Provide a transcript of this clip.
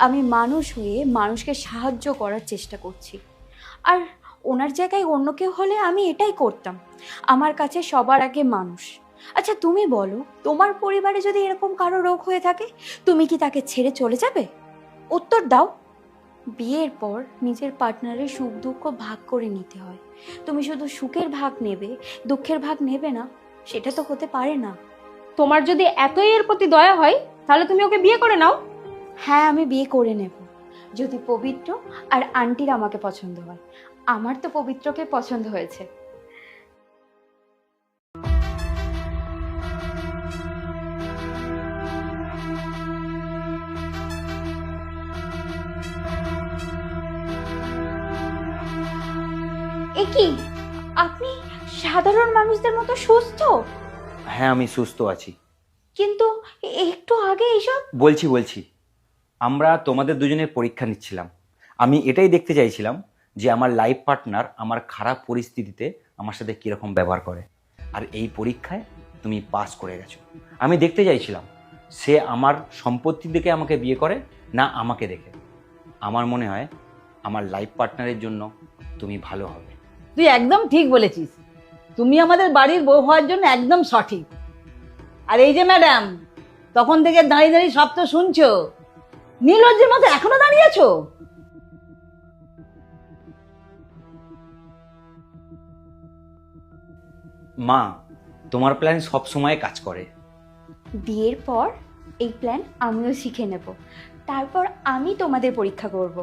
আমি মানুষ হয়ে মানুষকে সাহায্য করার চেষ্টা করছি। আর ওনার জায়গায় অন্য কেউ হলে আমি এটাই করতাম। আমার কাছে সবার আগে মানুষ। আচ্ছা তুমি বলো, তোমার পরিবারে যদি এরকম কারো রোগ হয়ে থাকে, তুমি কি তাকে ছেড়ে চলে যাবে? উত্তর দাও। বিয়ের পর নিজের পার্টনারের সুখ দুঃখ ভাগ করে নিতে হয়। তুমি শুধু সুখের ভাগ নেবে, দুঃখের ভাগ নেবে না, সেটা তো হতে পারে না। তোমার যদি এতই এর প্রতি দয়া হয় তাহলে তুমি ওকে বিয়ে করে নাও। হ্যাঁ, আমি বিয়ে করে নেব, যদি পবিত্র আর আন্টির আমাকে পছন্দ হয়। আমার তো পবিত্রকে পছন্দ হয়েছে। এ কি, আপনি সাধারণ মানুষদের মতো সুস্থ? হ্যাঁ, আমি সুস্থ আছি। কিন্তু একটু আগে এইসব। বলছি আমরা তোমাদের দুজনের পরীক্ষা নিচ্ছিলাম। আমি এটাই দেখতে চাইছিলাম যে আমার লাইফ পার্টনার আমার খারাপ পরিস্থিতিতে আমার সাথে কীরকম ব্যবহার করে। আর এই পরীক্ষায় তুমি পাস করে গেছো। আমি দেখতে চাইছিলাম সে আমার সম্পত্তি দেখে আমাকে বিয়ে করে না আমাকে দেখে। আমার মনে হয় আমার লাইফ পার্টনারের জন্য তুমি ভালো হবে। তুই একদম ঠিক বলেছিস। তুমি আমাদের বাড়ির বউ হওয়ার জন্য একদম সঠিক। আর এই যে ম্যাডাম, তখন থেকে দাঁড়িয়ে দাঁড়িয়ে সব তো শুনছো, নির্লজ্জের মতো এখনো দাঁড়িয়ে আছো? মা, তোমার প্ল্যান সব সময় কাজ করে। বিয়ের পর এই প্ল্যান আমিও শিখে নেব, তারপর আমি তোমাদের পরীক্ষা করব।